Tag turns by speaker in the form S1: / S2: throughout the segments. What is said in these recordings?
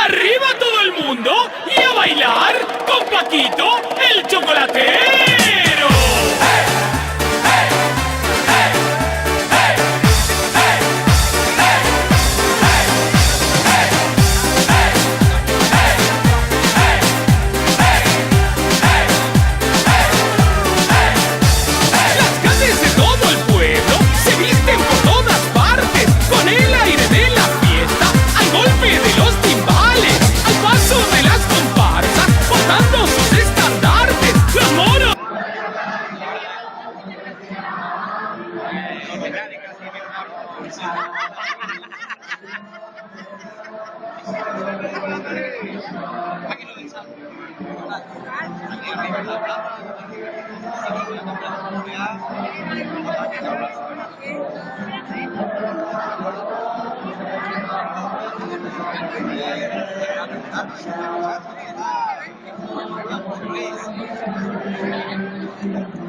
S1: ¡Arriba todo el mundo! ¡Y a bailar con Paquito, el chocolatero! Las calles de todo el pueblo se visten por todas partes, con el aire de la fiesta, al golpe de los timbales, al paso de las comparsas, portando sus estandartes, los moros.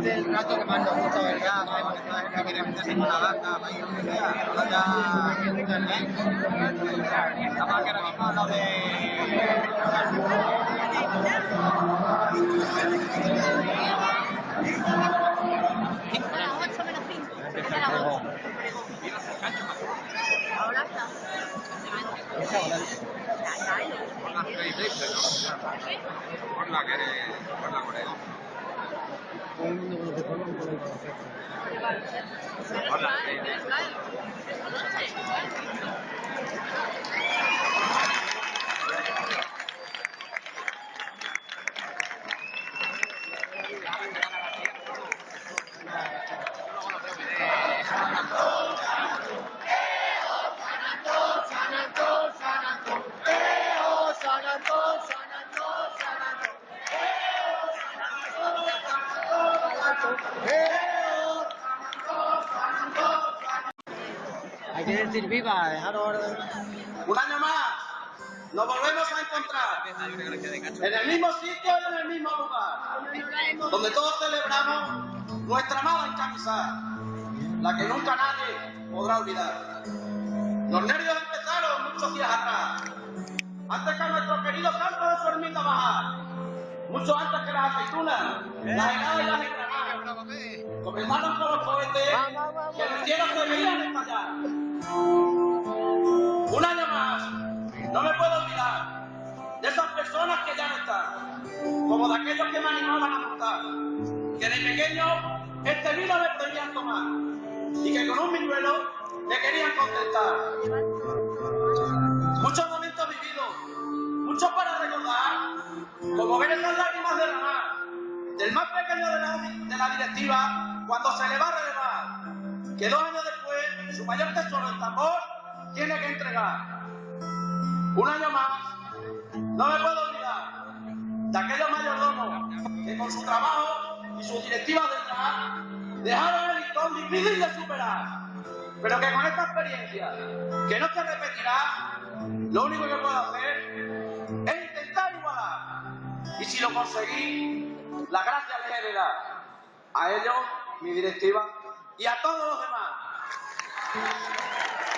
S2: El rato que más nos gusta, ¿verdad? No quiere meterse con la banda, para ir donde sea. Ahora ya internet. Además que ahora mismo lo de...
S3: A las 8 menos 5. A las 8. Ahora está.
S2: Por la Corea.
S4: Hay que decir viva, dejaros...
S5: Un año más, nos volvemos a encontrar en el mismo sitio y en el mismo lugar, donde todos celebramos nuestra amada encamisada, la que nunca nadie podrá olvidar. Los nervios empezaron muchos días atrás, antes que nuestro querido campo de su ermita bajar, mucho antes que las aceitunas, las heladas y las engranadas, comenzaron por los cohetes que en el cielo se veían estallar. Un año más, no me puedo olvidar de esas personas que ya no están, como de aquellos que me animaban a montar, que de pequeño este vino me prohibían tomar y que con un minuelo me querían contentar. Muchos momentos vividos, muchos para recordar, como ver esas lágrimas derramar del más pequeño de la directiva cuando se le va a relevar, que 2 años después su mayor tesoro, el tambor, tiene que entregar. Un año más, no me puedo olvidar de aquellos mayordomos que con su trabajo y sus directivas detrás dejaron el listón difícil de superar, pero que con esta experiencia, que no se repetirá, lo único que puedo hacer es intentar igualar. Y si lo conseguí, la gracia les he de dar a ellos, mi directiva, y a todos los demás.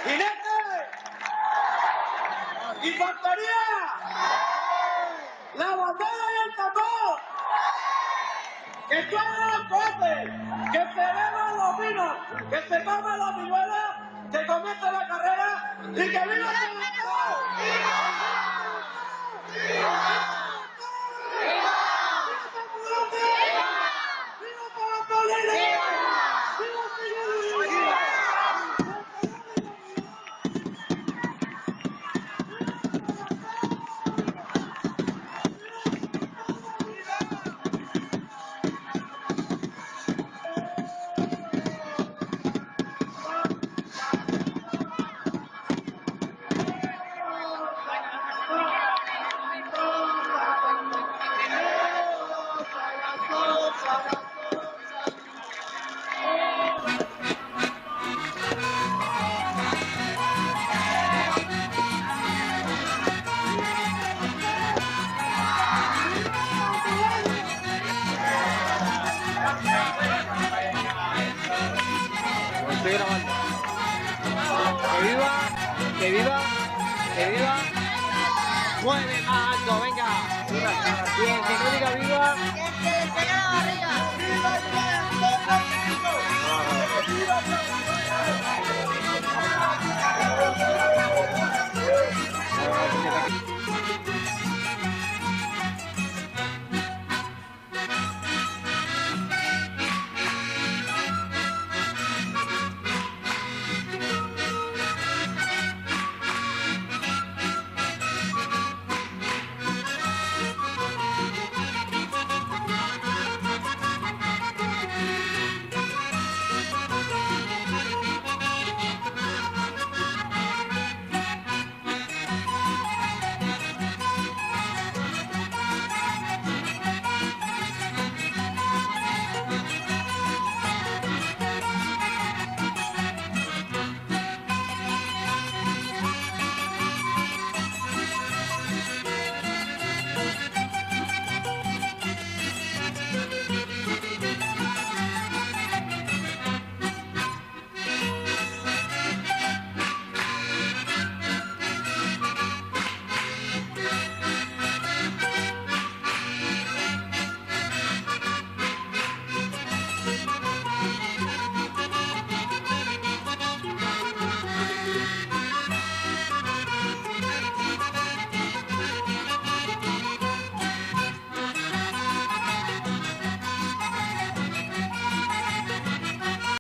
S5: ¡Jinete! ¡Infantería! ¡La bandera y el tambor! ¡Que suenen los cohetes! ¡Que se beban los vinos! ¡Que se tomen las vihuelas! ¡Que comience la carrera! ¡Y que viva el tambor!
S4: Estoy grabando. Que viva, que viva, que viva. Mueve más alto, venga. Bien, que no diga viva.
S3: Que despega la barriga.
S5: ¡Viva el